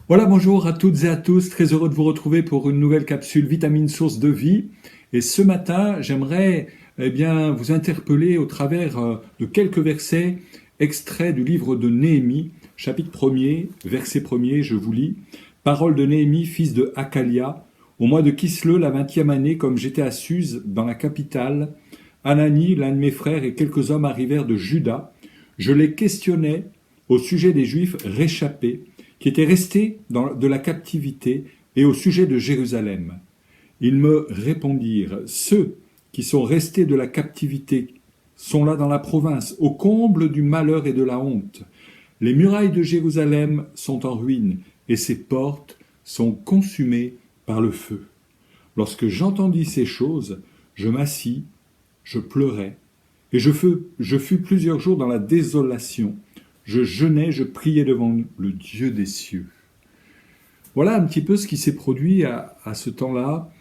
Voilà, bonjour à toutes et à tous, très heureux de vous retrouver pour une nouvelle capsule Vitamine Source de Vie. Et ce matin, j'aimerais vous interpeller au travers de quelques versets extraits du livre de Néhémie, chapitre 1er, verset 1er, je vous lis. Parole de Néhémie, fils de Hakalia, au mois de Kisleu, la 20e année, comme j'étais à Suse, dans la capitale, Anani, l'un de mes frères, et quelques hommes arrivèrent de Juda. Je les questionnais au sujet des Juifs réchappés, qui étaient restés de la captivité, et au sujet de Jérusalem. Ils me répondirent, ceux qui sont restés de la captivité sont là dans la province, au comble du malheur et de la honte. Les murailles de Jérusalem sont en ruine, et ses portes sont consumées par le feu. Lorsque j'entendis ces choses, je m'assis, je pleurais, et je fus plusieurs jours dans la désolation. Je jeûnais, je priais devant le Dieu des cieux. Voilà un petit peu ce qui s'est produit à ce temps-là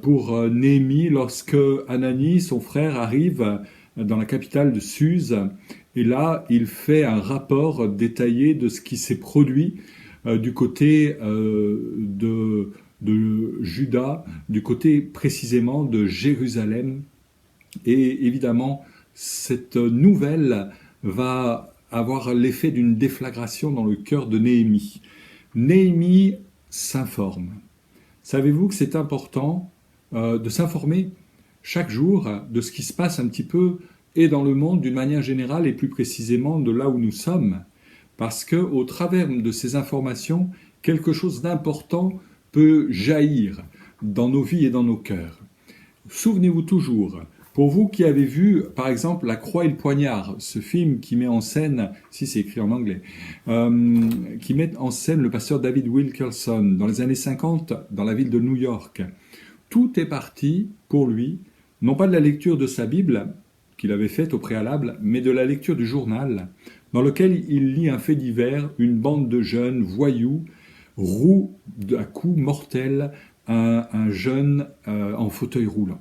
pour Néhémie lorsque Anani, son frère, arrive dans la capitale de Suse. Et là, il fait un rapport détaillé de ce qui s'est produit du côté de Juda, du côté précisément de Jérusalem. Et évidemment, cette nouvelle va avoir l'effet d'une déflagration dans le cœur de Néhémie. Néhémie s'informe. Savez-vous que c'est important de s'informer chaque jour de ce qui se passe un petit peu et dans le monde d'une manière générale et plus précisément de là où nous sommes, parce que au travers de ces informations, quelque chose d'important peut jaillir dans nos vies et dans nos cœurs. Souvenez-vous toujours, pour vous qui avez vu, par exemple, La Croix et le Poignard, ce film qui met en scène, si c'est écrit en anglais, qui met en scène le pasteur David Wilkerson dans les années 50 dans la ville de New York. Tout est parti pour lui, non pas de la lecture de sa Bible, qu'il avait faite au préalable, mais de la lecture du journal, dans lequel il lit un fait divers, une bande de jeunes voyous, rouent à coups mortels un jeune en fauteuil roulant,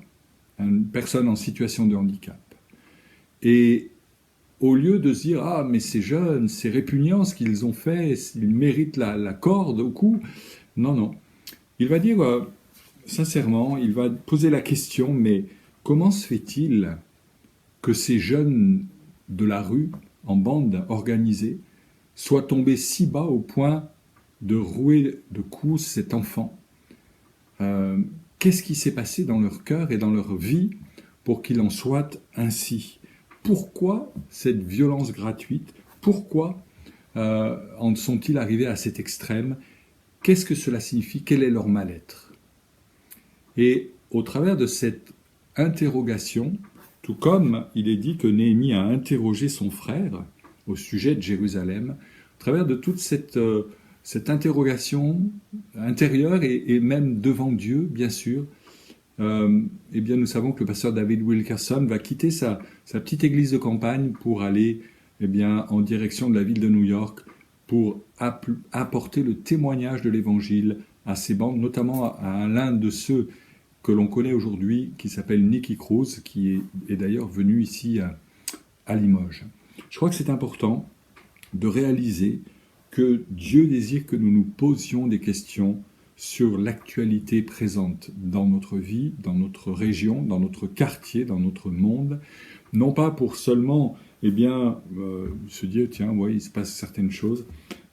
une personne en situation de handicap. Et au lieu de se dire « Ah, mais ces jeunes, c'est répugnant ce qu'ils ont fait, ils méritent la corde au cou », non, non. Il va dire, sincèrement, il va poser la question « Mais comment se fait-il que ces jeunes de la rue, en bande organisée, soient tombés si bas au point de rouer de coups cet enfant ?» Qu'est-ce qui s'est passé dans leur cœur et dans leur vie pour qu'il en soit ainsi? Pourquoi cette violence gratuite? Pourquoi en sont-ils arrivés à cet extrême? Qu'est-ce que cela signifie? Quel est leur mal-être? Et au travers de cette interrogation, tout comme il est dit que Néhémie a interrogé son frère au sujet de Jérusalem, au travers de toute cette interrogation intérieure et même devant Dieu, bien sûr, eh bien nous savons que le pasteur David Wilkerson va quitter sa petite église de campagne pour aller en direction de la ville de New York pour apporter le témoignage de l'évangile à ces bandes, notamment à l'un de ceux que l'on connaît aujourd'hui, qui s'appelle Nicky Cruz, qui est d'ailleurs venu ici à Limoges. Je crois que c'est important de réaliser que Dieu désire que nous nous posions des questions sur l'actualité présente dans notre vie, dans notre région, dans notre quartier, dans notre monde, non pas pour seulement se dire « tiens, ouais, il se passe certaines choses »,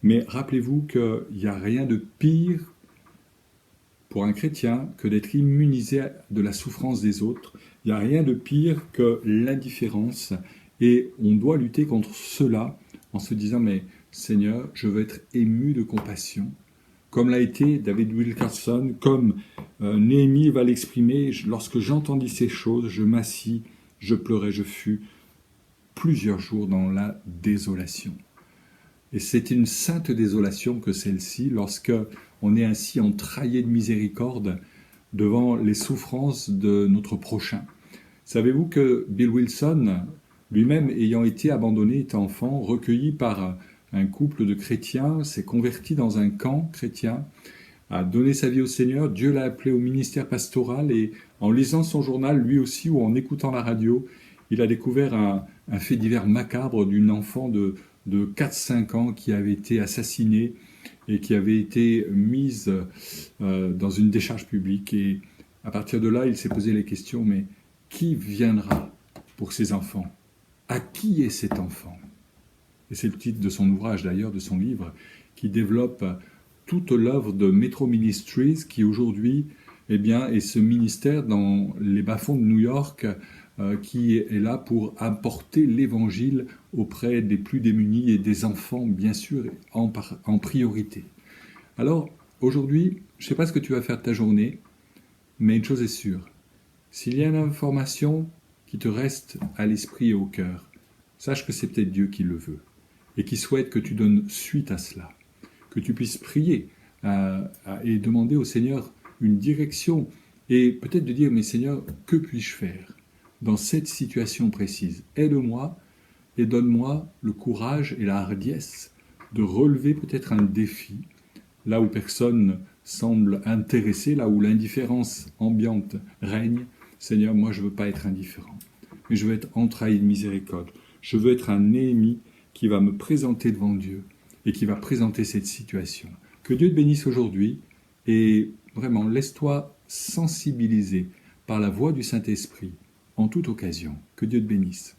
mais rappelez-vous qu'il n'y a rien de pire pour un chrétien que d'être immunisé de la souffrance des autres. Il n'y a rien de pire que l'indifférence et on doit lutter contre cela en se disant « mais Seigneur, je veux être ému de compassion ». Comme l'a été David Wilkerson, comme Néhémie va l'exprimer, lorsque j'entendis ces choses, je m'assis, je pleurais, je fus plusieurs jours dans la désolation. Et c'est une sainte désolation que celle-ci, lorsque on est ainsi entraillé de miséricorde devant les souffrances de notre prochain. Savez-vous que Bill Wilson, lui-même ayant été abandonné, étant enfant, recueilli par un couple de chrétiens, s'est converti dans un camp chrétien, a donné sa vie au Seigneur, Dieu l'a appelé au ministère pastoral et en lisant son journal, lui aussi, ou en écoutant la radio, il a découvert un fait divers macabre d'une enfant de 4-5 ans qui avait été assassinée et qui avait été mise dans une décharge publique. Et à partir de là, il s'est posé les questions, mais qui viendra pour ces enfants? À qui est cet enfant? Et c'est le titre de son ouvrage d'ailleurs, de son livre, qui développe toute l'œuvre de Metro Ministries, qui aujourd'hui est ce ministère dans les bas-fonds de New York, qui est là pour apporter l'évangile auprès des plus démunis et des enfants, bien sûr, en priorité. Alors, aujourd'hui, je ne sais pas ce que tu vas faire de ta journée, mais une chose est sûre. S'il y a une information qui te reste à l'esprit et au cœur, sache que c'est peut-être Dieu qui le veut et qui souhaite que tu donnes suite à cela, que tu puisses prier et demander au Seigneur une direction et peut-être de dire, mais Seigneur, que puis-je faire dans cette situation précise? Aide-moi et donne-moi le courage et la hardiesse de relever peut-être un défi, là où personne semble intéressé, là où l'indifférence ambiante règne. Seigneur, moi je ne veux pas être indifférent, mais je veux être entrailli de miséricorde. Je veux être un Néhémie qui va me présenter devant Dieu et qui va présenter cette situation. Que Dieu te bénisse aujourd'hui et vraiment laisse-toi sensibiliser par la voix du Saint-Esprit en toute occasion. Que Dieu te bénisse.